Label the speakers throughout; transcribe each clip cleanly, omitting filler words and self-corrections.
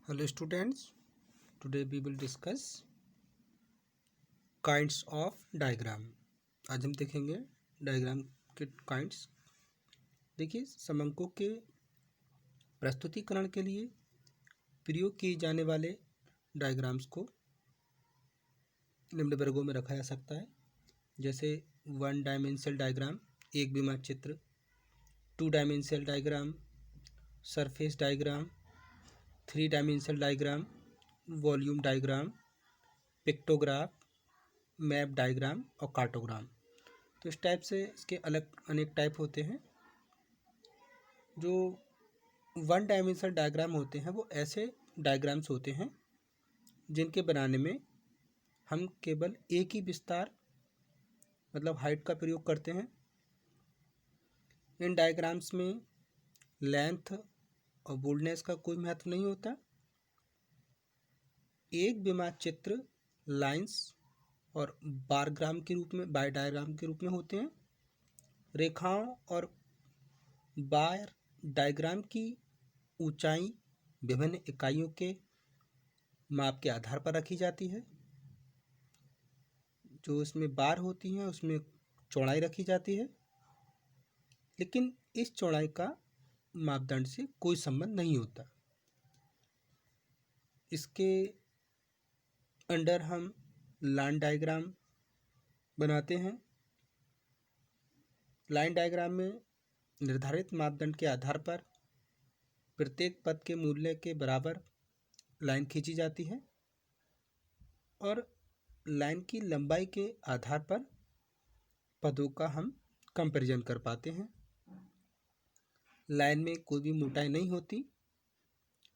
Speaker 1: Hello students, today we will discuss kinds of diagram। आज हम देखेंगे डायग्राम के kinds। देखिए, समंकों के प्रस्तुतिकरण के लिए प्रयोग किए जाने वाले डायग्राम्स को निम्न वर्गों में रखा जा सकता है, जैसे 1 डायमेंशनल डायग्राम, एक विमा चित्र, 2 dimensional diagram, surface diagram, 3 dimensional diagram, volume diagram, pictograph, map diagram और कार्टोग्राम। तो इस टाइप से इसके अलग अनेक टाइप होते हैं। जो 1 डायमेंशनल डायग्राम होते हैं वो ऐसे डायग्राम्स होते हैं जिनके बनाने में हम केवल एक ही विस्तार मतलब हाइट का प्रयोग करते हैं। इन डायग्राम्स में लेंथ और बोल्डनेस का कोई महत्व नहीं होता। एक विमा चित्र लाइंस और बारग्राम के रूप में, बार डायग्राम के रूप में होते हैं। रेखाओं और बार डायग्राम की ऊंचाई विभिन्न इकाइयों के माप के आधार पर रखी जाती है। जो इसमें बार होती हैं उसमें चौड़ाई रखी जाती है, लेकिन इस चौड़ाई का मापदंड से कोई संबंध नहीं होता। इसके अंडर हम लाइन डायग्राम बनाते हैं। लाइन डायग्राम में निर्धारित मापदंड के आधार पर प्रत्येक पद के मूल्य के बराबर लाइन खींची जाती है और लाइन की लंबाई के आधार पर पदों का हम कंपैरिजन कर पाते हैं। लाइन में कोई भी मोटाई नहीं होती,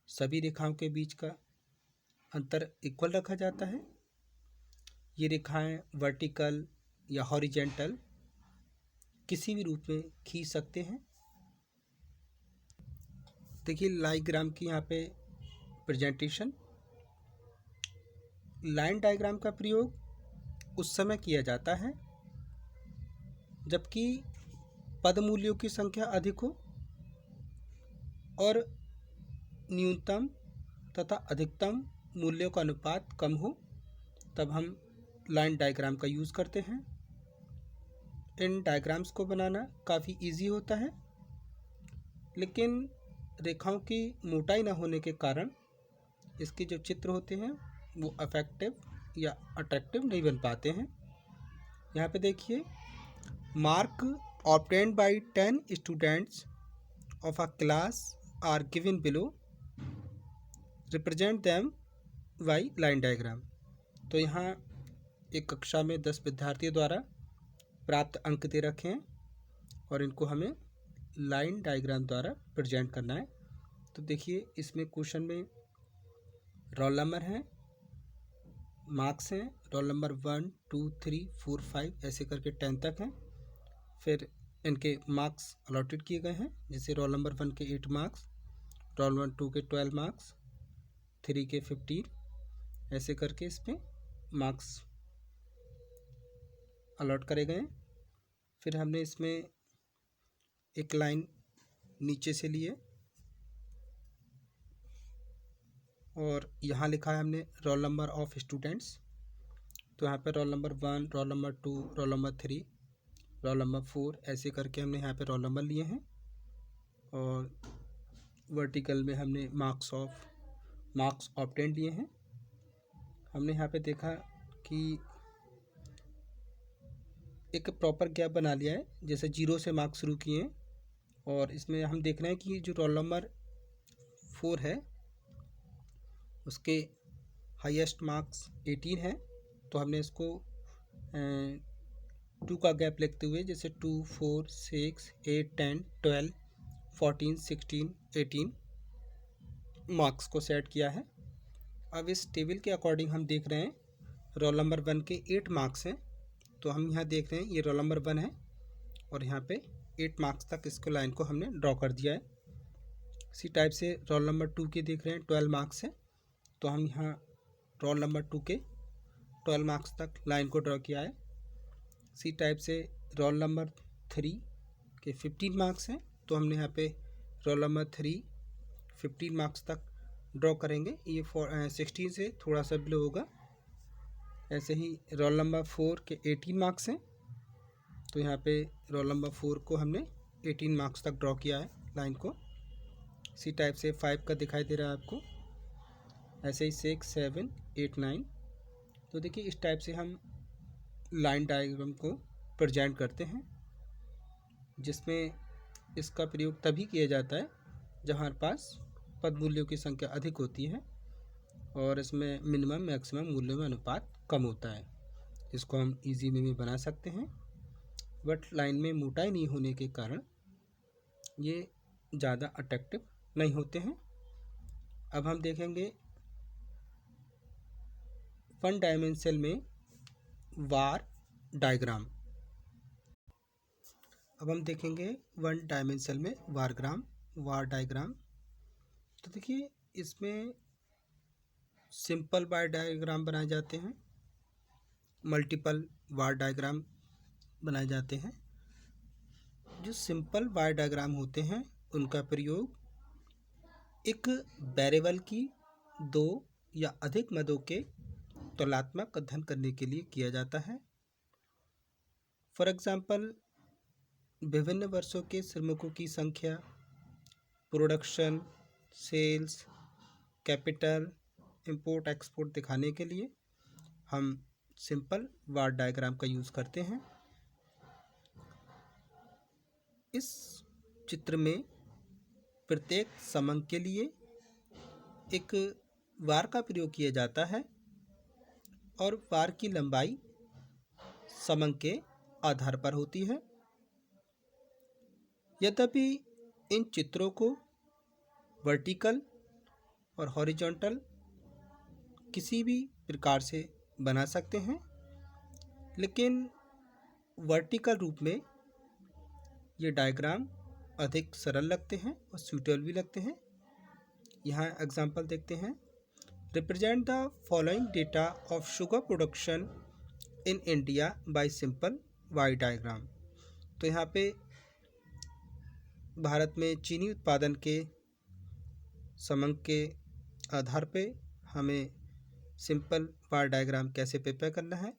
Speaker 1: सभी रेखाओं के बीच का अंतर इक्वल रखा जाता है। ये रेखाएं वर्टिकल या हॉरिजेंटल किसी भी रूप में खींच सकते हैं। देखिए डायग्राम की यहाँ पे प्रेजेंटेशन। लाइन डायग्राम का प्रयोग उस समय किया जाता है जबकि पद मूल्यों की संख्या अधिक हो और न्यूनतम तथा अधिकतम मूल्यों का अनुपात कम हो, तब हम लाइन डायग्राम का यूज़ करते हैं। इन डायग्राम्स को बनाना काफ़ी इजी होता है, लेकिन रेखाओं की मोटाई न होने के कारण इसके जो चित्र होते हैं वो अफेक्टिव या अट्रैक्टिव नहीं बन पाते हैं। यहाँ पे देखिए, mark obtained by 10 students of a class are given below, represent them by line diagram. तो यहाँ एक कक्षा में 10 विद्यार्थियों द्वारा प्राप्त अंक दे रखे हैं और इनको हमें लाइन डायग्राम द्वारा प्रेजेंट करना है। तो देखिए, इसमें क्वेश्चन में रोल नंबर हैं, मार्क्स हैं, रोल नंबर 1 2 3 4 5 ऐसे करके 10 तक हैं। फिर इनके मार्क्स अलॉटेड किए गए हैं, जैसे रोल नंबर 1 के 8 मार्क्स, रोल नंबर 2 के 12 मार्क्स, 3 के 15, ऐसे करके इसमें मार्क्स अलॉट करे गए। फिर हमने इसमें एक लाइन नीचे से लिए और यहाँ लिखा है हमने रोल नंबर ऑफ स्टूडेंट्स। तो यहाँ पे roll number 1, roll number 2, roll number 3, roll number 4 ऐसे करके हमने यहाँ पे रोल नंबर लिए हैं। और वर्टिकल में हमने मार्क्स ऑब्टेन्ड लिए हैं। हमने यहाँ पे देखा कि एक प्रॉपर गैप बना लिया है, जैसे 0 से मार्क्स शुरू किए हैं और इसमें हम देख रहे हैं कि जो रोल नंबर 4 है उसके हाईएस्ट मार्क्स 18 है। तो हमने इसको 2 का गैप लिखते हुए जैसे 2 4 6 8 10 12 14 16 18 मार्क्स को सेट किया है। अब इस टेबल के अकॉर्डिंग हम देख रहे हैं रोल नंबर 1 के 8 मार्क्स हैं। तो हम यहाँ देख रहे हैं ये रोल नंबर 1 है और यहाँ पे 8 मार्क्स तक इसको लाइन को हमने ड्रॉ कर दिया है। इसी टाइप से रोल नंबर 2 के देख रहे हैं 12 मार्क्स है, तो हम यहाँ रोल नंबर 2 के 12 मार्क्स तक लाइन को ड्रॉ किया है। इसी टाइप से रोल नंबर 3 के 15 मार्क्स हैं, तो हमने यहाँ पे रोल नंबर 3 15 मार्क्स तक ड्रॉ करेंगे। ये 16 से थोड़ा सा बिलो होगा। ऐसे ही रोल नंबर 4 के 18 मार्क्स हैं, तो यहाँ पे रोल नंबर 4 को हमने 18 मार्क्स तक ड्रॉ किया है लाइन को। इसी टाइप से 5 का दिखाई दे रहा है आपको। ऐसे ही 6, 7, 8, 9। तो देखिए इस टाइप से हम लाइन डायग्राम को प्रेजेंट करते हैं, जिसमें इसका प्रयोग तभी किया जाता है जब हमारे पास पद मूल्यों की संख्या अधिक होती है और इसमें मिनिमम मैक्सिमम मूल्यों में अनुपात कम होता है। इसको हम इजी वे में बना सकते हैं, बट लाइन में मोटाई नहीं होने के कारण ये ज़्यादा अट्रैक्टिव नहीं होते हैं। अब हम देखेंगे वन डायमेंशन में वार डायग्राम। अब हम देखेंगे वन डायमेंशन में वार डायग्राम। तो देखिए इसमें सिंपल वार डायग्राम बनाए जाते हैं, मल्टीपल वार डायग्राम बनाए जाते हैं। जो सिंपल वार डायग्राम होते हैं उनका प्रयोग एक वेरिएबल की दो या अधिक मदों के तुलनात्मक अध्ययन करने के लिए किया जाता है। फॉर एग्जाम्पल, विभिन्न वर्षों के श्रमिकों की संख्या, production, sales, capital, import export दिखाने के लिए हम सिंपल वार डायग्राम का यूज़ करते हैं। इस चित्र में प्रत्येक समंक के लिए एक वार का प्रयोग किया जाता है और वार की लंबाई समंक के आधार पर होती है। यद्यपि इन चित्रों को वर्टिकल और हॉरिजॉन्टल किसी भी प्रकार से बना सकते हैं, लेकिन वर्टिकल रूप में ये डायग्राम अधिक सरल लगते हैं और सूटेबल भी लगते हैं। यहाँ एग्जांपल देखते हैं। Represent the following data of sugar production in India by simple वाई डायग्राम। तो यहाँ पे भारत में चीनी उत्पादन के समंक के आधार पे हमें सिंपल वार डायग्राम कैसे प्रिपेयर करना है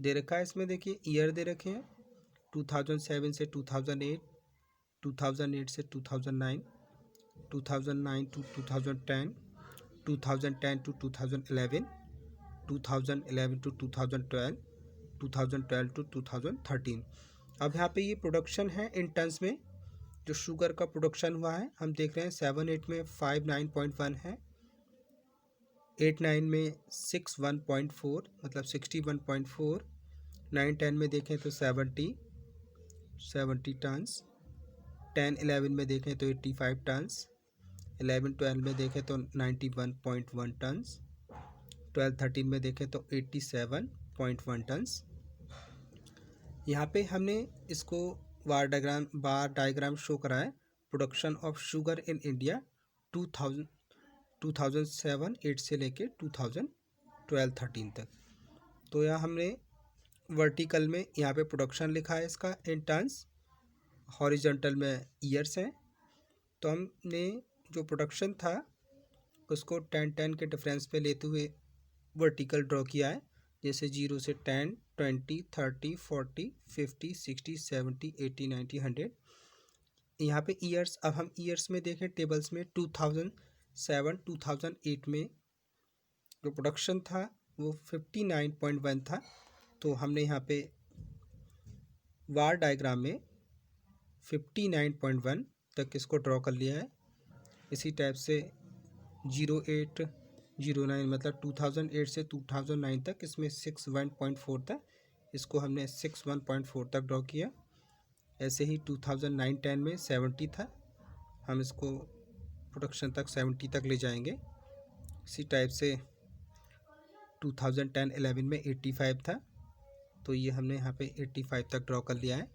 Speaker 1: दे रखा है। इसमें देखिए ईयर दे रखे हैं 2007 से 2008, 2008 से 2009, 2009 टू 2010, 2010 टू 2011, 2011 टू 2012, 2012 टू 2013। अब यहाँ पे ये प्रोडक्शन है इन टन्स में, जो शुगर का प्रोडक्शन हुआ है हम देख रहे हैं। 7-8 में 59.1 है, 8-9 में 61.4 मतलब 61.4, 9-10 में देखें तो 70 टन्स, 10-11 में देखें तो 85 टन्स, 11-12 में देखें तो 91.1 टन्स, 12-13 में देखें तो 87.1 टन्स। यहाँ पे हमने इसको वार डायग्राम शो करा है production of sugar in India 2007-8 से लेके 2012-13 तक। तो यहाँ हमने वर्टिकल में यहाँ पे प्रोडक्शन लिखा है इसका इन टन्स, हॉरिजॉन्टल में ईयर्स हैं। तो हमने जो प्रोडक्शन था उसको 10-10 के डिफरेंस पे लेते हुए वर्टिकल ड्रॉ किया है, जैसे 0 से 10, 20, 30, 40, 50, 60, 70, 80, 90, 100। यहाँ पे ईयर्स, अब हम ईयर्स में देखें टेबल्स में 2007-2008 में जो प्रोडक्शन था वो 59.1 था। तो हमने यहाँ पे वार डायग्राम में 59.1 तक इसको ड्रॉ कर लिया है। इसी टाइप से 0809 मतलब 2008 से 2009 तक इसमें 61.4 था, इसको हमने 61.4 तक ड्रॉ किया। ऐसे ही 2009-10 में 70 था, हम इसको प्रोडक्शन तक 70 तक ले जाएंगे। इसी टाइप से 2010-11 में 85 था, तो ये हमने यहाँ पे 85 तक ड्रॉ कर लिया है।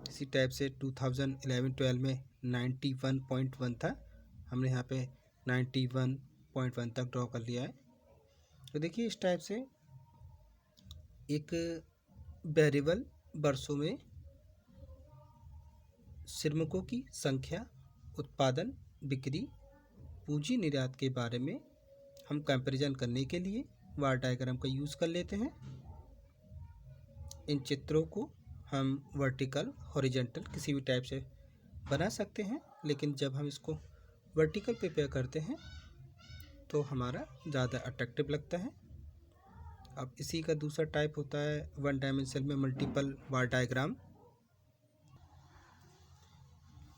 Speaker 1: इसी टाइप से 2011-12 में 91.1 था, हमने यहाँ पे 91.1 तक ड्रॉ कर लिया है। तो देखिए इस टाइप से एक वेरिएबल वर्षों में श्रमिकों की संख्या, उत्पादन, बिक्री, पूंजी निर्यात के बारे में हम कंपैरिजन करने के लिए वार डायग्राम का यूज़ कर लेते हैं। इन चित्रों को हम वर्टिकल, हॉरिजॉन्टल किसी भी टाइप से बना सकते हैं, लेकिन जब हम इसको वर्टिकल प्रिपेयर करते हैं तो हमारा ज़्यादा अट्रैक्टिव लगता है। अब इसी का दूसरा टाइप होता है वन डायमेंशनल में मल्टीपल वार डायग्राम।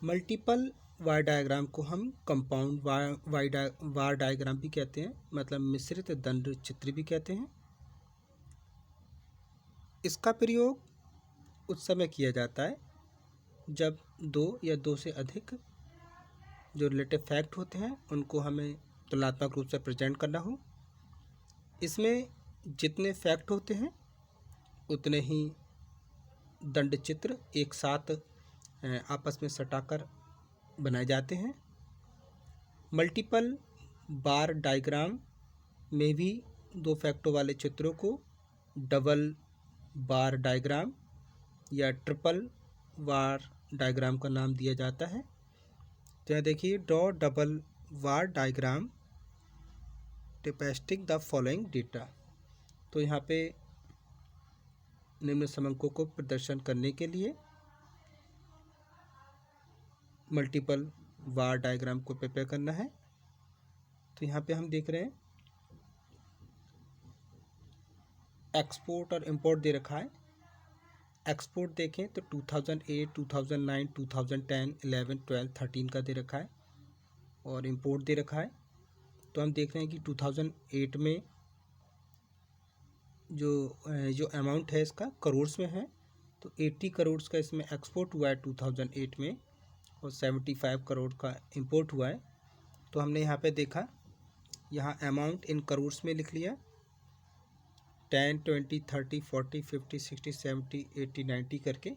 Speaker 1: मल्टीपल वार डायग्राम को हम कंपाउंड वार डायग्राम भी कहते हैं, मतलब मिश्रित दंड चित्र भी कहते हैं। इसका प्रयोग उस समय किया जाता है जब दो या दो से अधिक जो रिलेटिव फैक्ट होते हैं उनको हमें तुलनात्मक रूप से प्रेजेंट करना हो। इसमें जितने फैक्ट होते हैं उतने ही दंड चित्र एक साथ आपस में सटाकर बनाए जाते हैं। मल्टीपल बार डायग्राम में भी दो फैक्टों वाले चित्रों को डबल बार डायग्राम या ट्रिपल वार डायग्राम का नाम दिया जाता है। तो यहाँ देखिए, draw double war diagram depicting the following data. तो यहाँ पे निम्न समंकों को प्रदर्शन करने के लिए मल्टीपल वार डायग्राम को प्रिपेयर करना है। तो यहाँ पे हम देख रहे हैं एक्सपोर्ट और इंपोर्ट दे रखा है। एक्सपोर्ट देखें तो 2008, 2009, 2010, 11, 12, 13 का दे रखा है और इंपोर्ट दे रखा है। तो हम देख रहे हैं कि 2008 में जो अमाउंट है इसका करोड़ में है, तो 80 करोड़ का इसमें एक्सपोर्ट हुआ है 2008 में और 75 करोड़ का इंपोर्ट हुआ है। तो हमने यहाँ पे देखा, यहाँ अमाउंट इन करोड़ में लिख लिया, 10, 20, 30, 40, 50, 60, 70, 80, 90 करके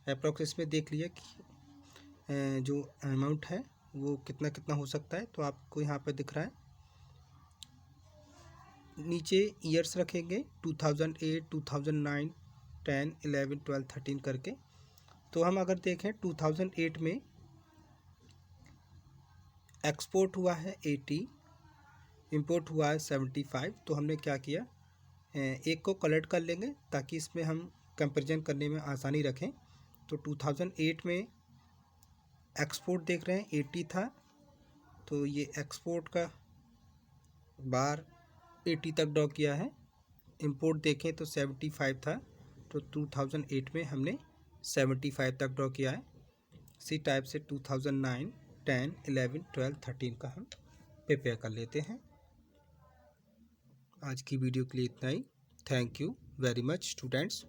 Speaker 1: अप्रॉक्स इसमें देख लिया कि जो अमाउंट है वो कितना कितना हो सकता है। तो आपको यहाँ पे दिख रहा है, नीचे ईयर्स रखेंगे 2008, 2009, 10, 11, 12, 13 करके। तो हम अगर देखें 2008 में एक्सपोर्ट हुआ है 80, इंपोर्ट हुआ है 75। तो हमने क्या किया, एक को कलेक्ट कर लेंगे ताकि इसमें हम कंपैरिजन करने में आसानी रखें। तो 2008 में एक्सपोर्ट देख रहे हैं 80 था, तो ये एक्सपोर्ट का बार 80 तक ड्रॉ किया है। इंपोर्ट देखें तो 75 था, तो 2008 में हमने 75 तक ड्रॉ किया है। इसी टाइप से 2009, 10, 11, 12, 13 का हम प्रिपेयर कर लेते हैं। आज की वीडियो के लिए इतना ही। Thank you very much students.